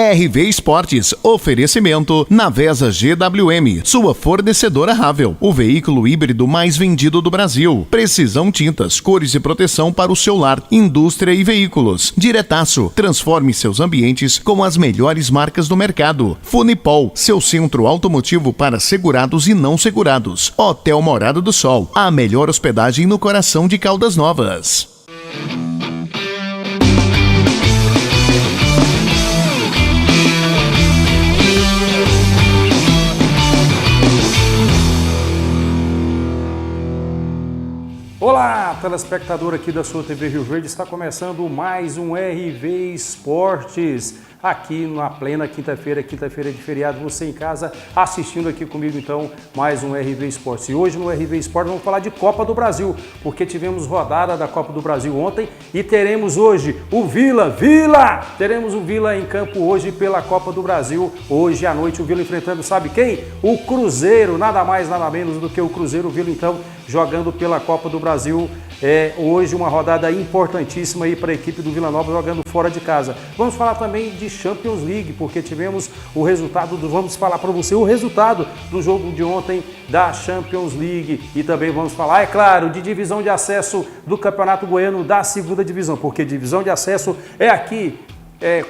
RV Esportes, oferecimento Navesa GWM, sua fornecedora Ravel, o veículo híbrido mais vendido do Brasil. Precisão Tintas, cores e proteção para o seu lar, indústria e veículos. Diretaço, transforme seus ambientes com as melhores marcas do mercado. Funipol, seu centro automotivo para segurados e não segurados. Hotel Morada do Sol, a melhor hospedagem no coração de Caldas Novas. Olá, telespectador aqui da sua TV Rio Verde, está começando mais um RV Esportes, aqui na plena quinta-feira de feriado, você em casa assistindo aqui comigo então mais um RV Esportes. E hoje no RV Esportes vamos falar de Copa do Brasil, porque tivemos rodada da Copa do Brasil ontem e teremos hoje o Vila, teremos o Vila em campo hoje pela Copa do Brasil, hoje à noite o Vila enfrentando, sabe quem? O Cruzeiro, nada mais, nada menos do que o Cruzeiro, o Vila então jogando pela Copa do Brasil. Hoje uma rodada importantíssima aí para a equipe do Vila Nova jogando fora de casa. Vamos falar também de Champions League, porque tivemos o resultado vamos falar para você o resultado do jogo de ontem da Champions League e também vamos falar, é claro, de divisão de acesso do Campeonato Goiano da segunda divisão, porque divisão de acesso é aqui.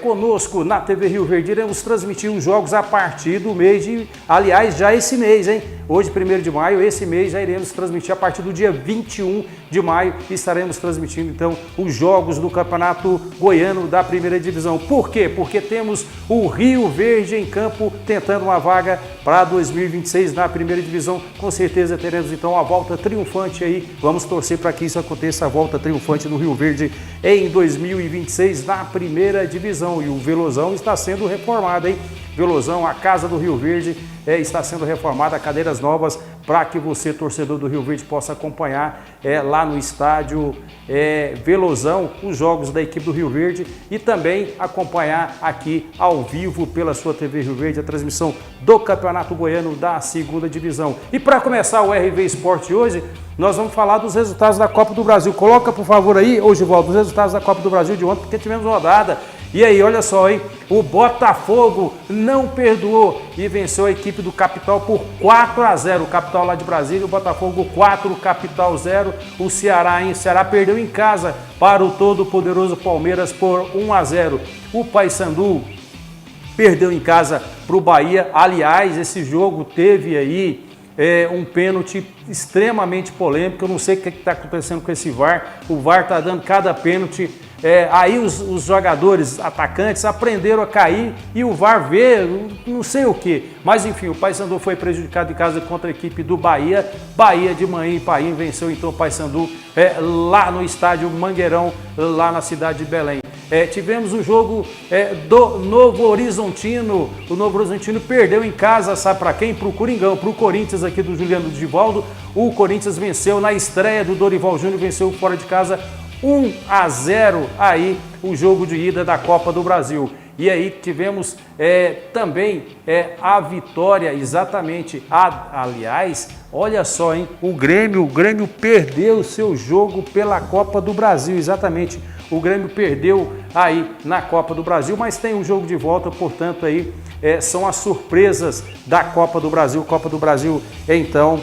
Conosco na TV Rio Verde, iremos transmitir os jogos a partir do mês de, aliás, já esse mês, hein? Hoje, 1º de maio, esse mês já iremos transmitir a partir do dia 21 de maio, estaremos transmitindo então os jogos do Campeonato Goiano da primeira divisão. Por quê? Porque temos o Rio Verde em campo tentando uma vaga para 2026 na primeira divisão. Com certeza teremos então a volta triunfante aí, vamos torcer para que isso aconteça, a volta triunfante do Rio Verde em 2026 na primeira divisão. E o Velozão está sendo reformado, hein? Velozão, a Casa do Rio Verde está sendo reformada, cadeiras novas para que você, torcedor do Rio Verde, possa acompanhar lá no estádio Velozão os jogos da equipe do Rio Verde e também acompanhar aqui ao vivo pela sua TV Rio Verde a transmissão do Campeonato Goiano da segunda divisão. E para começar o RV Esporte hoje, nós vamos falar dos resultados da Copa do Brasil. Coloca, por favor, aí, hoje, Valdo, os resultados da Copa do Brasil de ontem, porque tivemos rodada. E aí, olha só, hein? O Botafogo não perdoou e venceu a equipe do Capital por 4-0. O Capital lá de Brasília, o Botafogo 4, o Capital 0. O Ceará, hein? O Ceará perdeu em casa para o todo-poderoso Palmeiras por 1-0. O Paysandu perdeu em casa para o Bahia. Aliás, esse jogo teve aí um pênalti extremamente polêmico. Eu não sei o que está acontecendo com esse VAR. O VAR está dando cada pênalti. Aí os jogadores, atacantes, aprenderam a cair e o VAR vê, não sei o que. Mas enfim, o Paysandu foi prejudicado em casa contra a equipe do Bahia. Bahia de Manhã e Paim venceu então o Paysandu lá no estádio Mangueirão, lá na cidade de Belém. Tivemos o jogo do Novo Horizontino. O Novo Horizontino perdeu em casa, sabe para quem? Para o Coringão, para o Corinthians aqui do Juliano Divaldo. O Corinthians venceu na estreia do Dorival Júnior, venceu fora de casa 1-0 aí o jogo de ida da Copa do Brasil. E aí tivemos também a vitória, exatamente. Aliás, olha só, hein? O Grêmio perdeu o seu jogo pela Copa do Brasil, exatamente. O Grêmio perdeu aí na Copa do Brasil, mas tem um jogo de volta, portanto aí são as surpresas da Copa do Brasil. Copa do Brasil, então,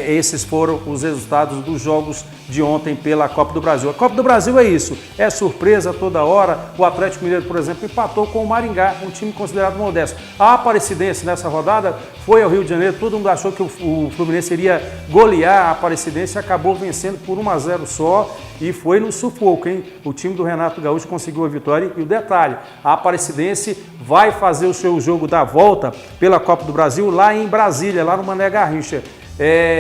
esses foram os resultados dos jogos de ontem pela Copa do Brasil. A Copa do Brasil é isso, é surpresa toda hora. O Atlético Mineiro, por exemplo, empatou com o Maringá, um time considerado modesto. A Aparecidense nessa rodada foi ao Rio de Janeiro, todo mundo achou que o Fluminense iria golear a Aparecidense e acabou vencendo por 1-0 só e foi no sufoco, hein? O time do Renato Gaúcho conseguiu a vitória e o detalhe, a Aparecidense vai fazer o seu jogo da volta pela Copa do Brasil lá em Brasília, lá no Mané Garrincha.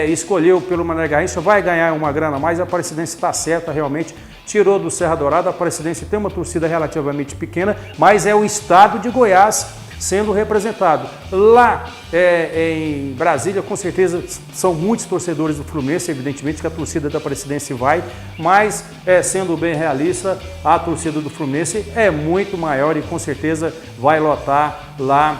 Escolheu pelo Mané Garrincha, vai ganhar uma grana a mais, a Aparecidense está certa realmente, tirou do Serra Dourada. A Aparecidense tem uma torcida relativamente pequena, mas é o estado de Goiás sendo representado. Lá em Brasília, com certeza, são muitos torcedores do Fluminense, evidentemente que a torcida da Aparecidense vai, mas sendo bem realista, a torcida do Fluminense é muito maior e com certeza vai lotar lá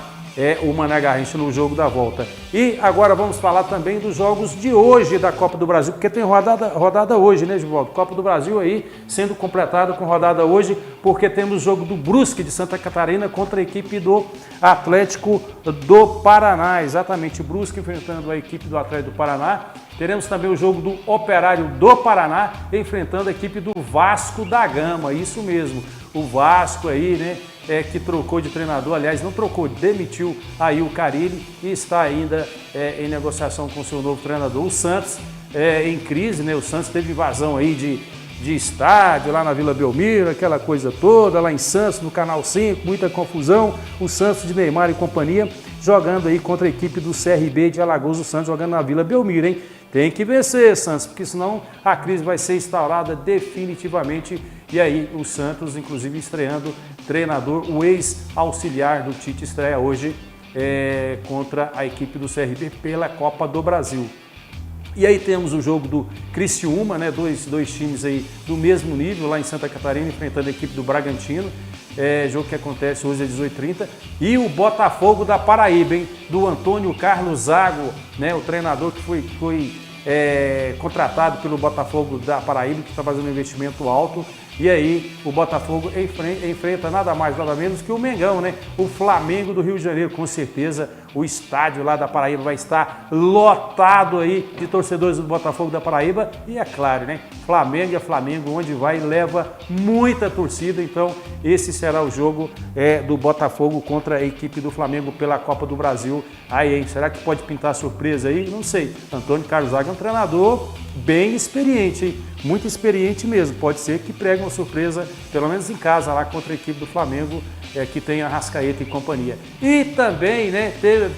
o Mané Garrincha no jogo da volta. E agora vamos falar também dos jogos de hoje da Copa do Brasil, porque tem rodada hoje, né, Givaldo? Copa do Brasil aí sendo completada com rodada hoje, porque temos o jogo do Brusque de Santa Catarina contra a equipe do Atlético do Paraná. Exatamente, Brusque enfrentando a equipe do Atlético do Paraná. Teremos também o jogo do Operário do Paraná enfrentando a equipe do Vasco da Gama, isso mesmo. O Vasco aí, né, que trocou de treinador, aliás, não trocou, demitiu aí o Carille e está ainda em negociação com o seu novo treinador. O Santos em crise, né, o Santos teve invasão aí de estádio lá na Vila Belmiro, aquela coisa toda, lá em Santos, no Canal 5, muita confusão. O Santos de Neymar e companhia jogando aí contra a equipe do CRB de Alagoas, o Santos jogando na Vila Belmiro, hein? Tem que vencer, Santos, porque senão a crise vai ser instaurada definitivamente. E aí o Santos, inclusive, estreando treinador, o ex-auxiliar do Tite estreia hoje contra a equipe do CRB pela Copa do Brasil. E aí temos o jogo do Criciúma, né? Dois times aí do mesmo nível, lá em Santa Catarina, enfrentando a equipe do Bragantino. Jogo que acontece hoje às 18h30. E o Botafogo da Paraíba, hein? Do Antônio Carlos Zago, né? O treinador que foi contratado pelo Botafogo da Paraíba, que está fazendo um investimento alto. E aí o Botafogo enfrenta nada mais, nada menos que o Mengão, né? O Flamengo do Rio de Janeiro. Com certeza o estádio lá da Paraíba vai estar lotado aí de torcedores do Botafogo da Paraíba. E é claro, né? Flamengo é Flamengo, onde vai leva muita torcida. Então esse será o jogo do Botafogo contra a equipe do Flamengo pela Copa do Brasil. Aí, hein? Será que pode pintar surpresa aí? Não sei. Antônio Carlos Zaga é um treinador bem experiente, hein? Muito experiente mesmo. Pode ser que pregue uma surpresa, pelo menos em casa, lá contra a equipe do Flamengo, que tem a Arrascaeta e companhia. E também, né,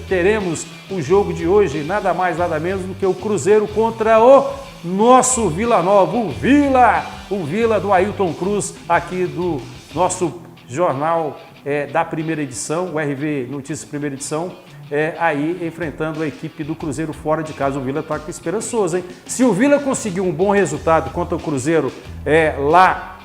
teremos o jogo de hoje, nada mais, nada menos do que o Cruzeiro contra o nosso Vila Nova, o Vila do Ailton Cruz, aqui do nosso jornal da primeira edição, o RV Notícias primeira edição. Aí enfrentando a equipe do Cruzeiro fora de casa. O Vila está esperançoso, hein? Se o Vila conseguir um bom resultado contra o Cruzeiro lá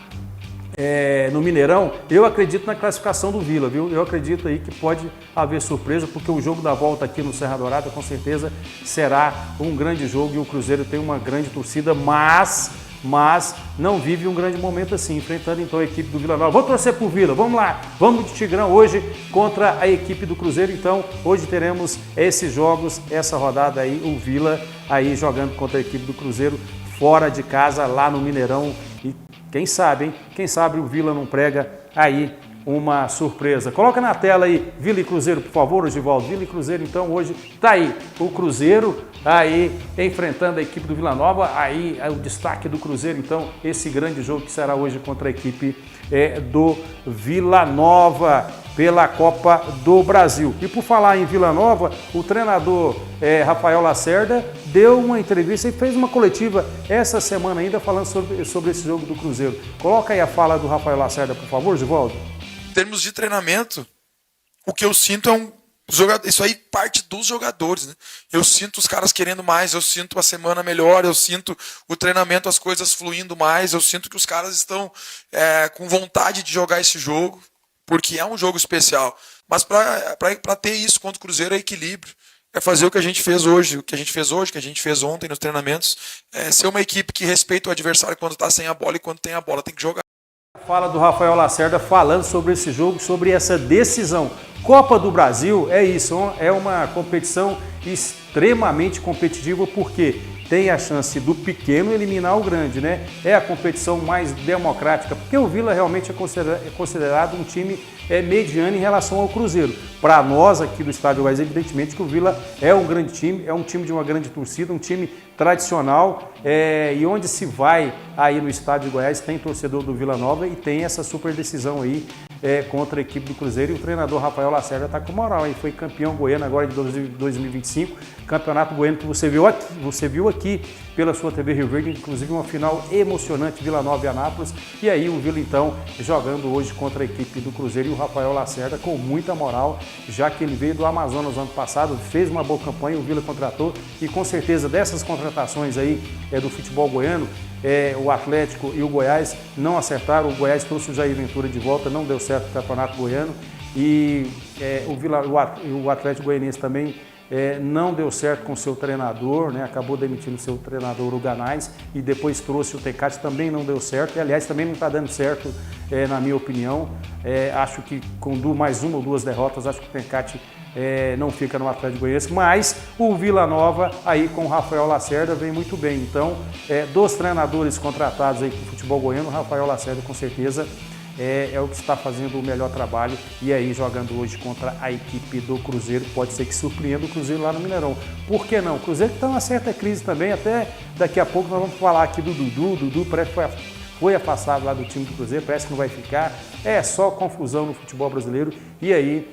no Mineirão, eu acredito na classificação do Vila, viu? Eu acredito aí que pode haver surpresa, porque o jogo da volta aqui no Serra Dourada com certeza será um grande jogo e o Cruzeiro tem uma grande torcida, mas não vive um grande momento assim, enfrentando então a equipe do Vila Nova. Vou torcer pro Vila, vamos lá, vamos de Tigrão hoje contra a equipe do Cruzeiro. Então hoje teremos esses jogos, essa rodada aí, o Vila aí jogando contra a equipe do Cruzeiro fora de casa lá no Mineirão. E quem sabe, hein? Quem sabe o Vila não prega aí uma surpresa. Coloca na tela aí Vila e Cruzeiro, por favor, Givaldo. Vila e Cruzeiro, então, hoje tá aí o Cruzeiro aí enfrentando a equipe do Vila Nova. Aí é o destaque do Cruzeiro, então, esse grande jogo que será hoje contra a equipe do Vila Nova pela Copa do Brasil. E por falar em Vila Nova, o treinador Rafael Lacerda deu uma entrevista e fez uma coletiva essa semana ainda falando sobre esse jogo do Cruzeiro. Coloca aí a fala do Rafael Lacerda, por favor, Givaldo. Em termos de treinamento, o que eu sinto isso aí parte dos jogadores, né? Eu sinto os caras querendo mais, eu sinto a semana melhor, eu sinto o treinamento, as coisas fluindo mais, eu sinto que os caras estão com vontade de jogar esse jogo, porque é um jogo especial. Mas para ter isso contra o Cruzeiro é equilíbrio. É fazer o que a gente fez hoje, o que a gente fez ontem nos treinamentos, ser uma equipe que respeita o adversário quando está sem a bola e quando tem a bola tem que jogar. Fala do Rafael Lacerda falando sobre esse jogo, sobre essa decisão. Copa do Brasil é isso, é uma competição extremamente competitiva, porque tem a chance do pequeno eliminar o grande, né? É a competição mais democrática, porque o Vila realmente é considerado um time mediano em relação ao Cruzeiro. Para nós aqui do Estádio Goiás, evidentemente que o Vila é um grande time, é um time de uma grande torcida, um time tradicional, e onde se vai aí no Estádio Goiás tem torcedor do Vila Nova e tem essa super decisão aí contra a equipe do Cruzeiro. E o treinador Rafael Lacerda está com moral, hein? Foi campeão goiano agora de 2025, campeonato goiano que você viu aqui pela sua TV Rio Verde, inclusive uma final emocionante, Vila Nova e Anápolis. E aí o Vila então jogando hoje contra a equipe do Cruzeiro, e o Rafael Lacerda com muita moral, já que ele veio do Amazonas no ano passado, fez uma boa campanha, o Vila contratou, e com certeza dessas contratações aí do futebol goiano, o Atlético e o Goiás não acertaram. O Goiás trouxe o Jair Ventura de volta, não deu certo o campeonato goiano, E o Atlético Goianiense também não deu certo com o seu treinador, né? Acabou demitindo o seu treinador, o Ganais, e depois trouxe o Tencati, também não deu certo, e aliás também não está dando certo, na minha opinião. Acho que com mais uma ou duas derrotas, acho que o Tencati não fica no Atlético Goianiense, mas o Vila Nova aí com o Rafael Lacerda vem muito bem. Então, dos treinadores contratados aí para o futebol goiano, o Rafael Lacerda com certeza é o que está fazendo o melhor trabalho, e aí jogando hoje contra a equipe do Cruzeiro, pode ser que surpreenda o Cruzeiro lá no Mineirão. Por que não? O Cruzeiro está numa certa crise também, até daqui a pouco nós vamos falar aqui do Dudu. O Dudu parece que foi afastado lá do time do Cruzeiro, parece que não vai ficar. É só confusão no futebol brasileiro, e aí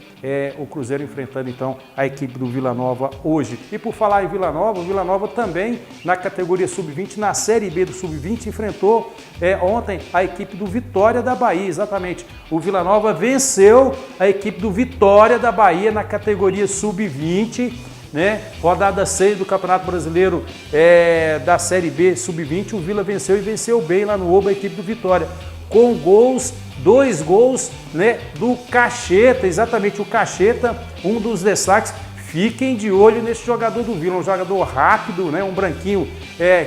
o Cruzeiro enfrentando então a equipe do Vila Nova hoje. E por falar em Vila Nova, o Vila Nova também na categoria Sub-20, na Série B do Sub-20, enfrentou ontem a equipe do Vitória da Bahia, exatamente. O Vila Nova venceu a equipe do Vitória da Bahia na categoria Sub-20, né? Rodada 6 do Campeonato Brasileiro da Série B Sub-20, o Vila venceu e venceu bem lá no Oba a equipe do Vitória, com dois gols, né, do Cacheta, exatamente o Cacheta, um dos destaques. Fiquem de olho nesse jogador do Vila, um jogador rápido, né, um branquinho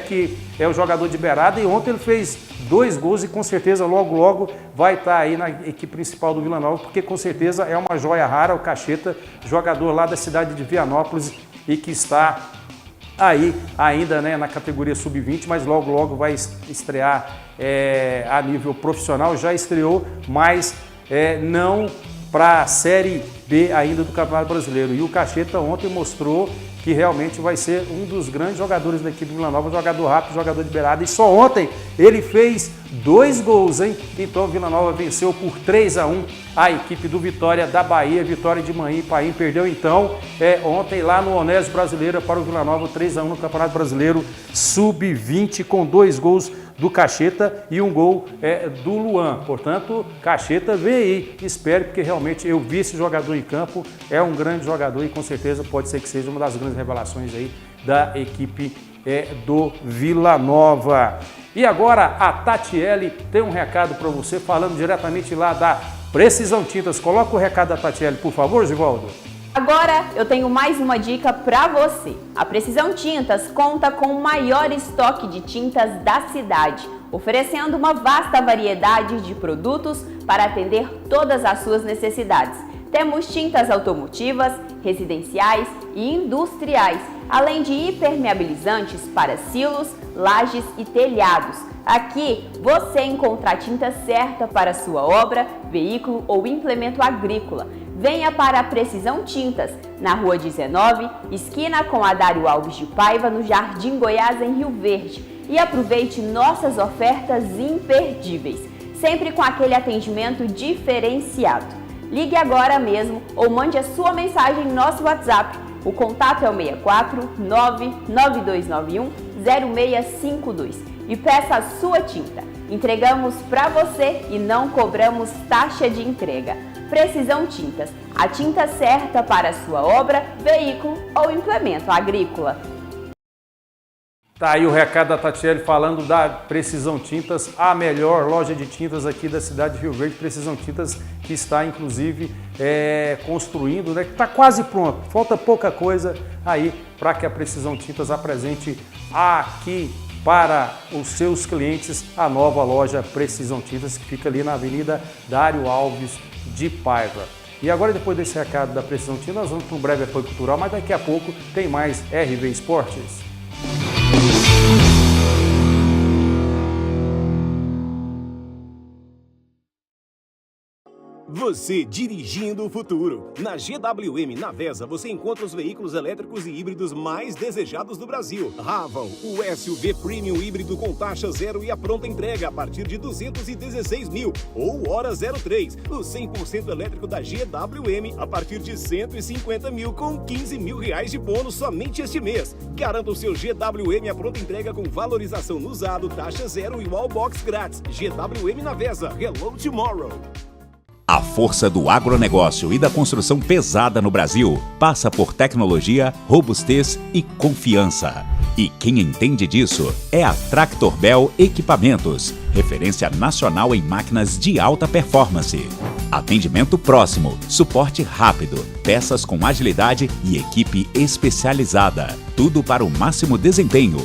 que é o jogador de beirada, e ontem ele fez 2 gols e com certeza logo vai estar aí na equipe principal do Vila Nova, porque com certeza é uma joia rara o Cacheta, jogador lá da cidade de Vianópolis e que está aí ainda, né, na categoria Sub-20, mas logo vai estrear a nível profissional, já estreou, mas não para a Série B ainda do Campeonato Brasileiro. E o Cacheta ontem mostrou que realmente vai ser um dos grandes jogadores da equipe do Vila Nova, jogador rápido, jogador de beirada, e só ontem ele fez 2 gols, hein? Então o Vila Nova venceu por 3-1 a equipe do Vitória da Bahia, Vitória de Manhã e Paim, perdeu então ontem lá no Onésio Brasileira para o Vila Nova, 3-1 no Campeonato Brasileiro Sub-20, com 2 gols do Cacheta e 1 gol do Luan. Portanto, Cacheta vem aí, espere, porque realmente eu vi esse jogador em campo, é um grande jogador e com certeza pode ser que seja uma das grandes revelações aí da equipe do Vila Nova. E agora a Tatiele tem um recado para você, falando diretamente lá da Precisão Tintas. Coloca o recado da Tatiele, por favor, Givaldo. Agora eu tenho mais uma dica para você. A Precisão Tintas conta com o maior estoque de tintas da cidade, oferecendo uma vasta variedade de produtos para atender todas as suas necessidades. Temos tintas automotivas, residenciais e industriais, além de impermeabilizantes para silos, lajes e telhados. Aqui você encontra a tinta certa para sua obra, veículo ou implemento agrícola. Venha para a Precisão Tintas, na Rua 19, esquina com Adário Alves de Paiva, no Jardim Goiás, em Rio Verde. E aproveite nossas ofertas imperdíveis, sempre com aquele atendimento diferenciado. Ligue agora mesmo ou mande a sua mensagem em nosso WhatsApp. O contato é o 64 99291 0652 e peça a sua tinta. Entregamos para você e não cobramos taxa de entrega. Precisão Tintas, a tinta certa para a sua obra, veículo ou implemento agrícola. Tá aí o recado da Tatiele falando da Precisão Tintas, a melhor loja de tintas aqui da cidade de Rio Verde. Precisão Tintas que está inclusive construindo, né? Que está quase pronto, falta pouca coisa aí para que a Precisão Tintas apresente aqui para os seus clientes a nova loja Precisão Tintas, que fica ali na Avenida Dário Alves de Paiva. E agora, depois desse recado da Precisão Tintas, nós vamos para um breve apoio cultural, mas daqui a pouco tem mais RV Esportes. Você dirigindo o futuro. Na GWM Navesa você encontra os veículos elétricos e híbridos mais desejados do Brasil. Raval, o SUV Premium híbrido com taxa zero e a pronta entrega a partir de 216 mil. Ou Hora 03, o 100% elétrico da GWM a partir de 150 mil com 15 mil reais de bônus somente este mês. Garanta o seu GWM a pronta entrega com valorização no usado, taxa zero e wallbox grátis. GWM Navesa, Hello Tomorrow. A força do agronegócio e da construção pesada no Brasil passa por tecnologia, robustez e confiança. E quem entende disso é a Tractorbel Equipamentos, referência nacional em máquinas de alta performance. Atendimento próximo, suporte rápido, peças com agilidade e equipe especializada. Tudo para o máximo desempenho.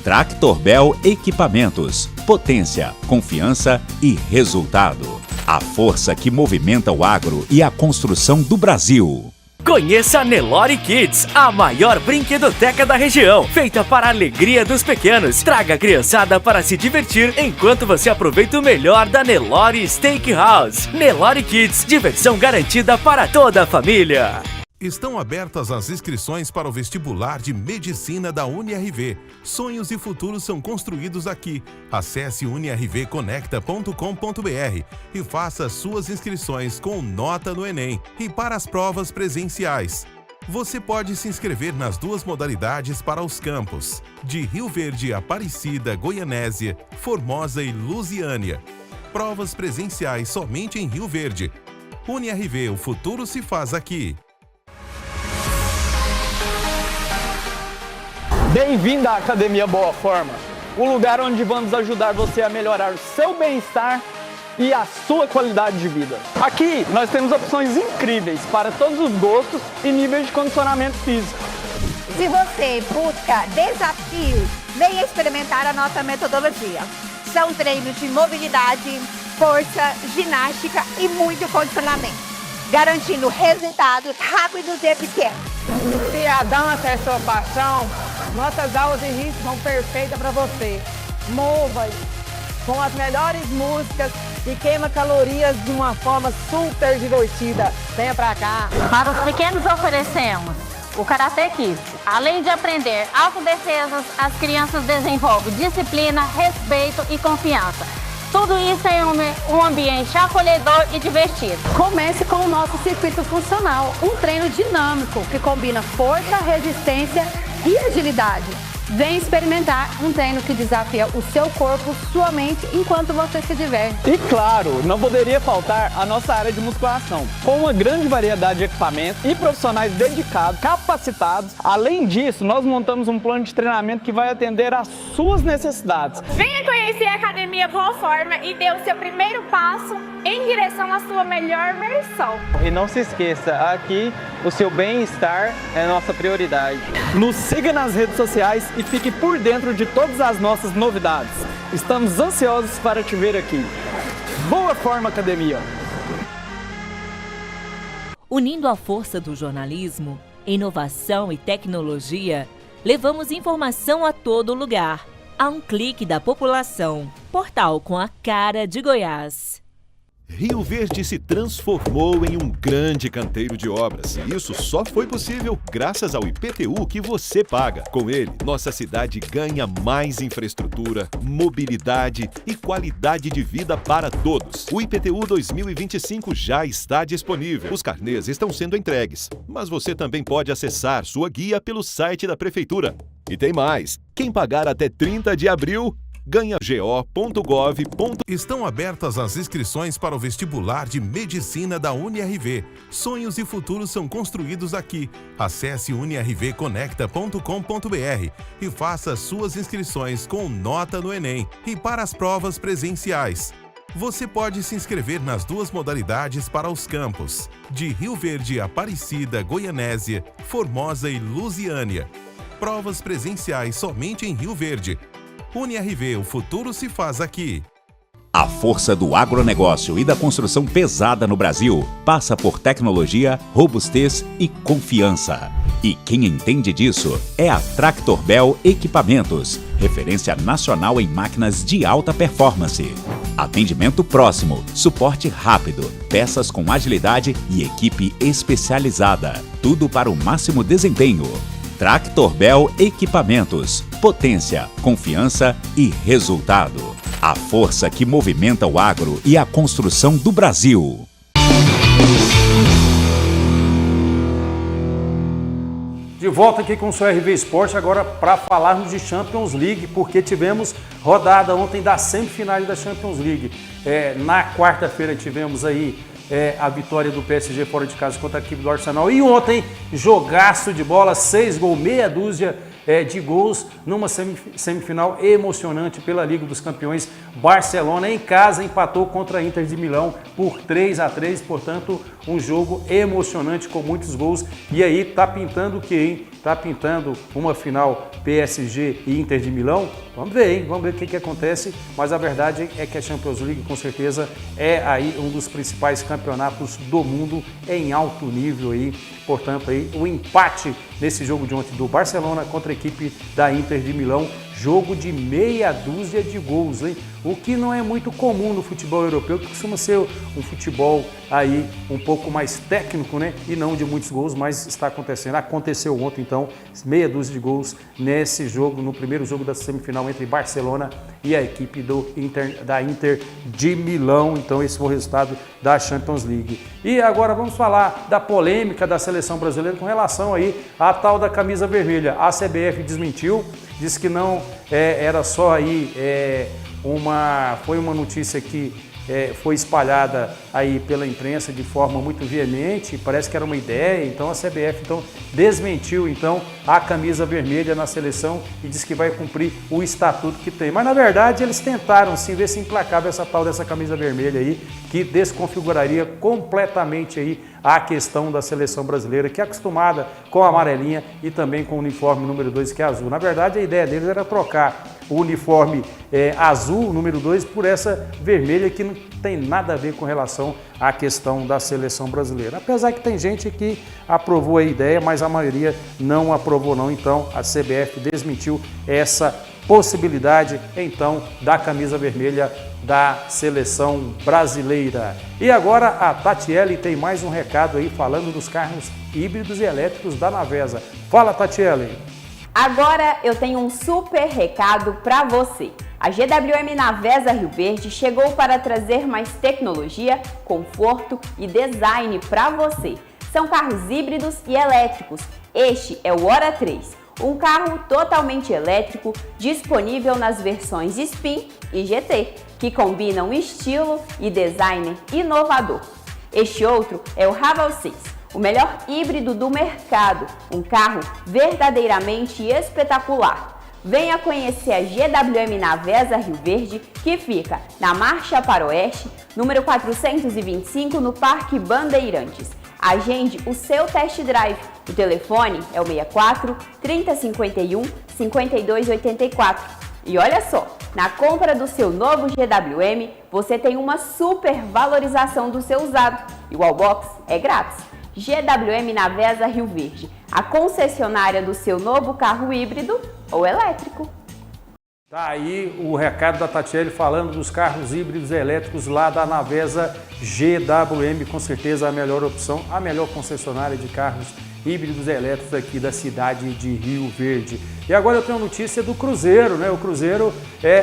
Tractorbel Equipamentos. Potência, confiança e resultado. A força que movimenta o agro e a construção do Brasil. Conheça a Nelore Kids, a maior brinquedoteca da região, feita para a alegria dos pequenos. Traga a criançada para se divertir enquanto você aproveita o melhor da Nelore Steakhouse. Nelore Kids, diversão garantida para toda a família. Estão abertas as inscrições para o vestibular de Medicina da UniRV. Sonhos e futuros são construídos aqui. Acesse unirvconecta.com.br e faça suas inscrições com nota no Enem e para as provas presenciais. Você pode se inscrever nas duas modalidades para os campos de Rio Verde, Aparecida, Goianésia, Formosa e Lusiânia. Provas presenciais somente em Rio Verde. UniRV, o futuro se faz aqui. Bem-vindo à Academia Boa Forma, o lugar onde vamos ajudar você a melhorar o seu bem-estar e a sua qualidade de vida. Aqui nós temos opções incríveis para todos os gostos e níveis de condicionamento físico. Se você busca desafios, venha experimentar a nossa metodologia. São treinos de mobilidade, força, ginástica e muito condicionamento, garantindo resultados rápidos e eficientes. Se a dança é sua paixão, nossas aulas de ritmo são perfeitas para você. Mova com as melhores músicas e queima calorias de uma forma super divertida. Venha pra cá. Para os pequenos oferecemos o Karate Kids. Além de aprender autodefesas, as crianças desenvolvem disciplina, respeito e confiança. Tudo isso em um ambiente acolhedor e divertido. Comece com o nosso circuito funcional, um treino dinâmico que combina força, resistência e agilidade. Vem experimentar um treino que desafia o seu corpo, sua mente, enquanto você se diverte. E claro, não poderia faltar a nossa área de musculação, com uma grande variedade de equipamentos e profissionais dedicados, capacitados. Além disso, nós montamos um plano de treinamento que vai atender às suas necessidades. Venha conhecer a Academia Boa Forma e dê o seu primeiro passo em direção à sua melhor versão. E não se esqueça, aqui o seu bem-estar é nossa prioridade. Nos siga nas redes sociais e fique por dentro de todas as nossas novidades. Estamos ansiosos para te ver aqui. Boa Forma Academia! Unindo a força do jornalismo, inovação e tecnologia, levamos informação a todo lugar, a um clique da população. Portal com a cara de Goiás. Rio Verde se transformou em um grande canteiro de obras. E isso só foi possível graças ao IPTU que você paga. Com ele, nossa cidade ganha mais infraestrutura, mobilidade e qualidade de vida para todos. O IPTU 2025 já está disponível. Os carnês estão sendo entregues, mas você também pode acessar sua guia pelo site da Prefeitura. E tem mais! Quem pagar até 30 de abril... ganha go.gov. Estão abertas as inscrições para o vestibular de Medicina da UniRV. Sonhos e futuros são construídos aqui. Acesse unirvconecta.com.br e faça suas inscrições com nota no Enem e para as provas presenciais. Você pode se inscrever nas duas modalidades para os campos de Rio Verde, Aparecida, Goianésia, Formosa e Lusiânia. Provas presenciais somente em Rio Verde. UniRV, o futuro se faz aqui. A força do agronegócio e da construção pesada no Brasil passa por tecnologia, robustez e confiança. E quem entende disso é a Tractorbel Equipamentos, referência nacional em máquinas de alta performance. Atendimento próximo, suporte rápido, peças com agilidade e equipe especializada. Tudo para o máximo desempenho. Tractorbel Equipamentos. Potência, confiança e resultado. A força que movimenta o agro e a construção do Brasil. De volta aqui com o seu RV Esporte, agora para falarmos de Champions League, porque tivemos rodada ontem das semifinais da Champions League. Na quarta-feira tivemos aí a vitória do PSG fora de casa contra a equipe do Arsenal. E ontem, jogaço de bola, 6 gols, meia dúzia de gols numa semifinal emocionante pela Liga dos Campeões. Barcelona em casa empatou contra a Inter de Milão por 3-3, portanto um jogo emocionante com muitos gols. E aí tá pintando o que, hein? Tá pintando uma final PSG e Inter de Milão? Vamos ver, hein? Vamos ver o que acontece, mas a verdade é que a Champions League com certeza é aí um dos principais campeonatos do mundo em alto nível aí. Portanto, aí o empate nesse jogo de ontem do Barcelona contra a equipe da Inter de Milão, jogo de meia dúzia de gols, hein? O que não é muito comum no futebol europeu, que costuma ser um futebol aí um pouco mais técnico, né? E não de muitos gols, mas está acontecendo. Aconteceu ontem, então, meia dúzia de gols nesse jogo, no primeiro jogo da semifinal entre Barcelona e a equipe da Inter de Milão. Então, esse foi o resultado da Champions League. E agora vamos falar da polêmica da seleção brasileira com relação aí à tal da camisa vermelha. A CBF desmentiu, disse que não era só aí foi uma notícia que foi espalhada aí pela imprensa de forma muito veemente, parece que era uma ideia, então a CBF desmentiu a camisa vermelha na seleção e disse que vai cumprir o estatuto que tem. Mas na verdade eles tentaram sim ver se implacava essa tal dessa camisa vermelha aí, que desconfiguraria completamente aí a questão da seleção brasileira, que é acostumada com a amarelinha e também com o uniforme número 2, que é azul. Na verdade a ideia deles era trocar o uniforme azul, número 2, por essa vermelha que não tem nada a ver com relação à questão da seleção brasileira. Apesar que tem gente que aprovou a ideia, mas a maioria não aprovou não. Então a CBF desmentiu essa possibilidade da camisa vermelha da seleção brasileira. E agora a Tatiele tem mais um recado aí falando dos carros híbridos e elétricos da Navesa. Fala, Tatiele! Agora eu tenho um super recado para você. A GWM Navesa Rio Verde chegou para trazer mais tecnologia, conforto e design para você. São carros híbridos e elétricos. Este é o Hora 3, um carro totalmente elétrico disponível nas versões Spin e GT, que combinam estilo e design inovador. Este outro é o Raval 6. O melhor híbrido do mercado, um carro verdadeiramente espetacular. Venha conhecer a GWM Navesa Rio Verde, que fica na Marcha para o Oeste, número 425, no Parque Bandeirantes. Agende o seu test drive. O telefone é o 64 3051 5284. E olha só, na compra do seu novo GWM, você tem uma super valorização do seu usado. E o Wallbox é grátis. GWM Navesa Rio Verde, a concessionária do seu novo carro híbrido ou elétrico. Tá aí o recado da Tatiele falando dos carros híbridos elétricos lá da Navesa GWM, com certeza a melhor opção, a melhor concessionária de carros híbridos elétricos aqui da cidade de Rio Verde. E agora eu tenho a notícia do Cruzeiro, né? O Cruzeiro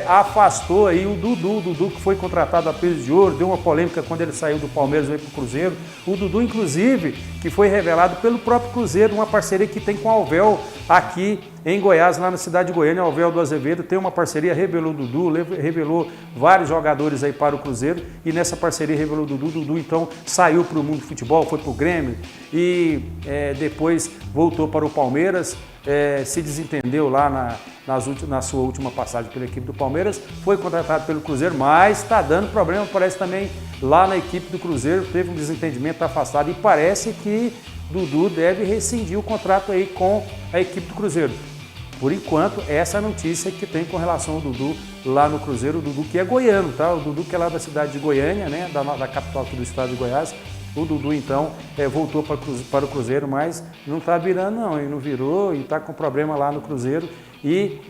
afastou aí o Dudu que foi contratado a peso de ouro, deu uma polêmica quando ele saiu do Palmeiras e veio para o Cruzeiro. O Dudu, inclusive, que foi revelado pelo próprio Cruzeiro, uma parceria que tem com a Alvel aqui em Goiás, lá na cidade de Goiânia. A Alvel do Azevedo tem uma parceria, revelou o Dudu, revelou vários jogadores aí para o Cruzeiro, e nessa parceria revelou o Dudu. O Dudu então saiu para o mundo do futebol, foi para o Grêmio e depois voltou para o Palmeiras. Se desentendeu lá na sua última passagem pela equipe do Palmeiras, foi contratado pelo Cruzeiro, mas está dando problema, parece também lá na equipe do Cruzeiro, teve um desentendimento, está afastado, e parece que Dudu deve rescindir o contrato aí com a equipe do Cruzeiro. Por enquanto, essa é a notícia que tem com relação ao Dudu lá no Cruzeiro, o Dudu que é goiano, tá? O Dudu que é lá da cidade de Goiânia, né? Da capital aqui do estado de Goiás. O Dudu, então, voltou para o Cruzeiro, mas não está virando, não. Ele não virou e está com problema lá no Cruzeiro. E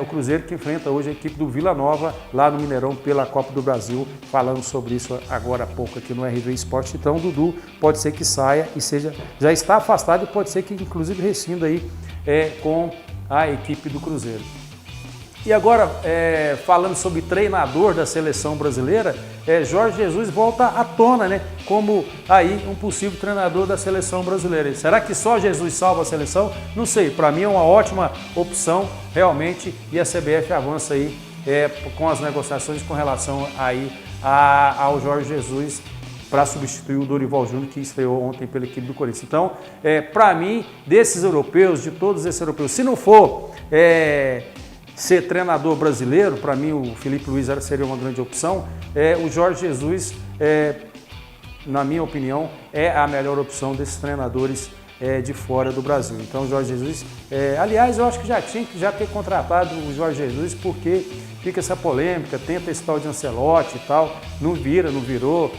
o Cruzeiro que enfrenta hoje a equipe do Vila Nova, lá no Mineirão, pela Copa do Brasil. Falando sobre isso agora há pouco aqui no RV Esporte. Então, o Dudu pode ser que saia e já está afastado, e pode ser que, inclusive, rescinda aí com a equipe do Cruzeiro. E agora, falando sobre treinador da seleção brasileira, Jorge Jesus volta à tona, né? Como aí um possível treinador da seleção brasileira. Será que só Jesus salva a seleção? Não sei, para mim é uma ótima opção, realmente, e a CBF avança aí com as negociações com relação aí ao Jorge Jesus para substituir o Dorival Júnior, que estreou ontem pela equipe do Corinthians. Então, para mim, desses europeus, de todos esses europeus, se não for ser treinador brasileiro, para mim o Felipe Luiz seria uma grande opção, o Jorge Jesus, na minha opinião, é a melhor opção desses treinadores de fora do Brasil. Então o Jorge Jesus, aliás, eu acho que já tinha que ter contratado o Jorge Jesus, porque fica essa polêmica, tenta esse tal de Ancelotti e tal, não virou,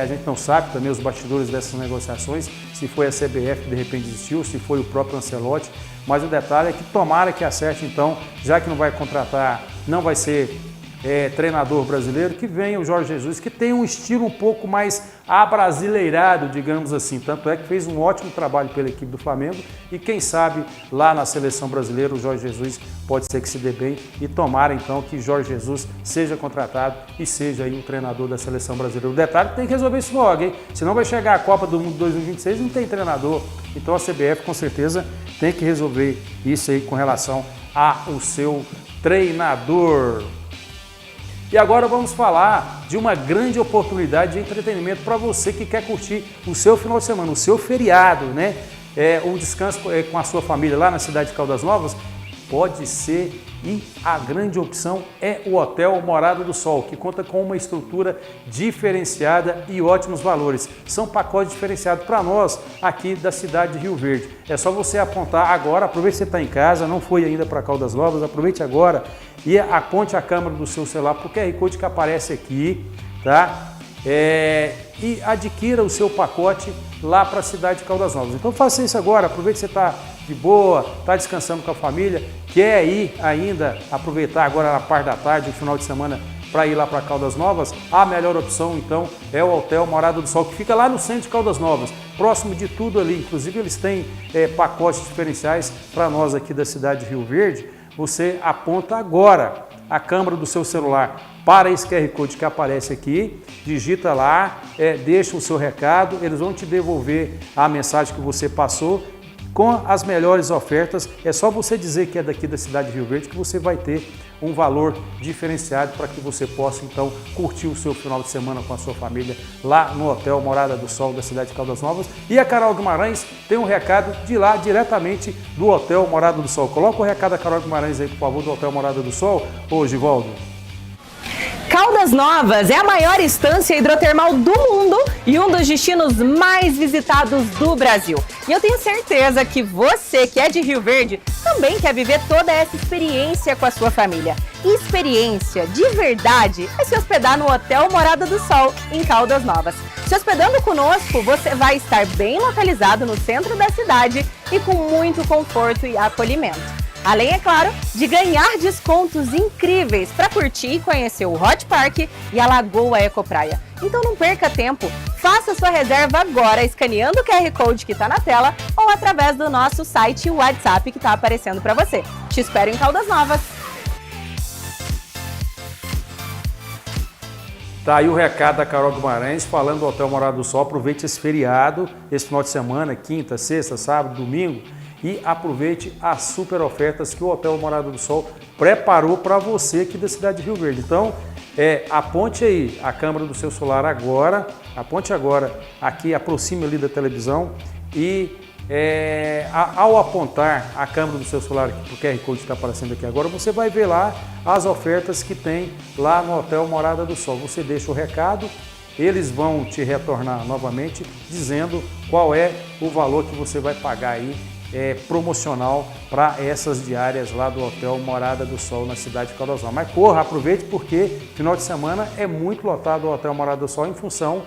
a gente não sabe também os bastidores dessas negociações, se foi a CBF que de repente desistiu, se foi o próprio Ancelotti, mas o detalhe é que tomara que acerte então, já que não vai contratar, não vai ser treinador brasileiro, que venha o Jorge Jesus, que tem um estilo um pouco mais abrasileirado, digamos assim. Tanto é que fez um ótimo trabalho pela equipe do Flamengo e quem sabe lá na seleção brasileira o Jorge Jesus pode ser que se dê bem e tomara então que Jorge Jesus seja contratado e seja aí o treinador da seleção brasileira. O detalhe é que tem que resolver isso logo, hein? Senão vai chegar a Copa do Mundo 2026 e não tem treinador. Então a CBF com certeza tem que resolver isso aí com relação ao seu treinador. E agora vamos falar de uma grande oportunidade de entretenimento para você que quer curtir o seu final de semana, o seu feriado, né? Um descanso com a sua família lá na cidade de Caldas Novas, pode ser, e a grande opção é o Hotel Morada do Sol, que conta com uma estrutura diferenciada e ótimos valores. São pacotes diferenciados para nós aqui da cidade de Rio Verde. É só você apontar agora, aproveite que você está em casa, não foi ainda para Caldas Novas, aproveite agora e aponte a câmera do seu celular para o QR Code que aparece aqui, tá? E adquira o seu pacote lá para a cidade de Caldas Novas. Então faça isso agora, aproveite que você está de boa, está descansando com a família, quer ir ainda aproveitar agora na parte da tarde, no final de semana, para ir lá para Caldas Novas, a melhor opção então é o Hotel Morada do Sol, que fica lá no centro de Caldas Novas, próximo de tudo ali. Inclusive eles têm pacotes diferenciais para nós aqui da cidade de Rio Verde. Você aponta agora a câmera do seu celular para esse QR Code que aparece aqui, digita lá, deixa o seu recado, eles vão te devolver a mensagem que você passou com as melhores ofertas. É só você dizer que é daqui da cidade de Rio Verde que você vai ter um valor diferenciado para que você possa então curtir o seu final de semana com a sua família lá no Hotel Morada do Sol da cidade de Caldas Novas. E a Carol Guimarães tem um recado de lá, diretamente do Hotel Morada do Sol. Coloca o recado da Carol Guimarães aí, por favor, do Hotel Morada do Sol. Ô, Givaldo. Caldas Novas é a maior estância hidrotermal do mundo e um dos destinos mais visitados do Brasil. E eu tenho certeza que você que é de Rio Verde também quer viver toda essa experiência com a sua família. E experiência de verdade é se hospedar no Hotel Morada do Sol, em Caldas Novas. Se hospedando conosco, você vai estar bem localizado no centro da cidade e com muito conforto e acolhimento. Além, é claro, de ganhar descontos incríveis para curtir e conhecer o Hot Park e a Lagoa Ecopraia. Então não perca tempo, faça sua reserva agora escaneando o QR Code que está na tela ou através do nosso site e WhatsApp que está aparecendo para você. Te espero em Caldas Novas. Tá aí o recado da Carol Guimarães falando do Hotel Morada do Sol. Aproveite esse feriado, esse final de semana, quinta, sexta, sábado, domingo, e aproveite as super ofertas que o Hotel Morada do Sol preparou para você aqui da cidade de Rio Verde. Então, aponte aí a câmera do seu celular agora, aponte agora aqui, aproxime ali da televisão e ao apontar a câmera do seu celular para o QR Code que está aparecendo aqui agora, você vai ver lá as ofertas que tem lá no Hotel Morada do Sol. Você deixa o recado, eles vão te retornar novamente dizendo qual é o valor que você vai pagar aí promocional para essas diárias lá do Hotel Morada do Sol na cidade de Caldas Novas. Mas corra, aproveite, porque final de semana é muito lotado o Hotel Morada do Sol em função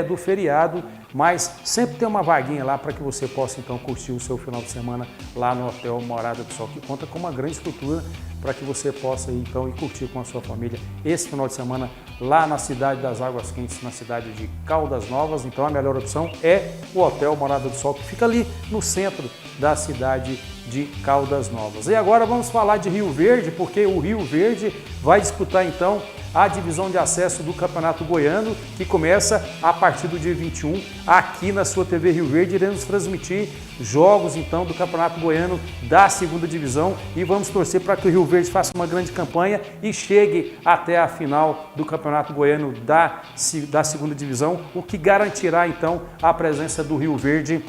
do feriado, mas sempre tem uma vaguinha lá para que você possa então curtir o seu final de semana lá no Hotel Morada do Sol, que conta com uma grande estrutura para que você possa então ir curtir com a sua família esse final de semana lá na cidade das Águas Quentes, na cidade de Caldas Novas. Então a melhor opção é o Hotel Morada do Sol, que fica ali no centro da cidade de Caldas Novas. E agora vamos falar de Rio Verde, porque o Rio Verde vai disputar então a divisão de acesso do Campeonato Goiano, que começa a partir do dia 21, aqui na sua TV Rio Verde. Iremos transmitir jogos então do Campeonato Goiano da segunda divisão e vamos torcer para que o Rio Verde faça uma grande campanha e chegue até a final do Campeonato Goiano da segunda divisão, o que garantirá então a presença do Rio Verde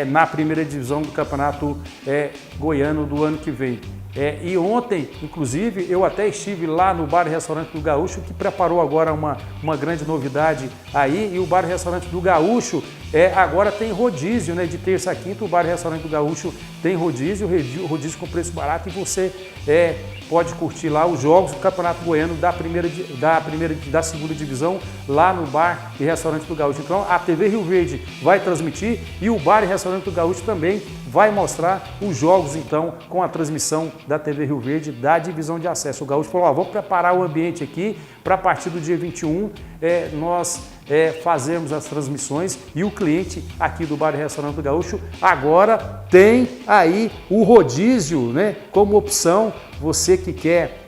na primeira divisão do Campeonato Goiano do ano que vem. E ontem, inclusive, eu até estive lá no Bar e Restaurante do Gaúcho, que preparou agora uma grande novidade aí, e o Bar e Restaurante do Gaúcho agora tem rodízio, né? De terça a quinta, o Bar e Restaurante do Gaúcho tem rodízio com preço barato, e você pode curtir lá os jogos do Campeonato Goiano da segunda divisão, lá no Bar e Restaurante do Gaúcho. Então, a TV Rio Verde vai transmitir e o Bar e Restaurante do Gaúcho também vai mostrar os jogos, então, com a transmissão da TV Rio Verde da divisão de acesso. O Gaúcho falou, vamos preparar o ambiente aqui para a partir do dia 21 nós fazermos as transmissões, e o cliente aqui do Bar e Restaurante do Gaúcho agora tem aí o rodízio, né, como opção. Você que quer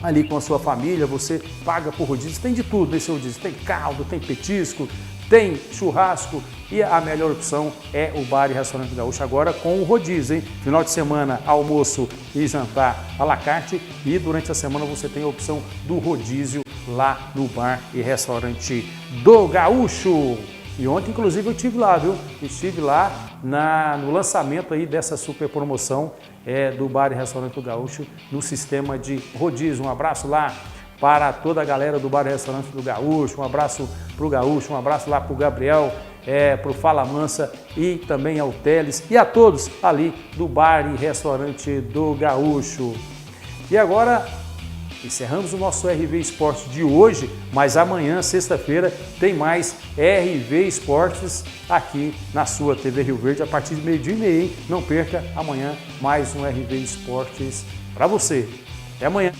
ali com a sua família, você paga por rodízio, tem de tudo nesse rodízio, tem caldo, tem petisco, tem churrasco, e a melhor opção é o Bar e Restaurante do Gaúcho agora com o rodízio, hein? Final de semana, almoço e jantar à la carte, e durante a semana você tem a opção do rodízio lá no Bar e Restaurante do Gaúcho. E ontem, inclusive, eu estive lá, viu? Estive lá no lançamento aí dessa super promoção do Bar e Restaurante do Gaúcho no sistema de rodízio. Um abraço lá para toda a galera do Bar e Restaurante do Gaúcho, um abraço para o Gaúcho, um abraço lá para o Gabriel, para o Fala Mansa e também ao Teles e a todos ali do Bar e Restaurante do Gaúcho. E agora encerramos o nosso RV Esportes de hoje, mas amanhã, sexta-feira, tem mais RV Esportes aqui na sua TV Rio Verde a partir de 12h30, hein? Não perca, amanhã mais um RV Esportes para você. Até amanhã.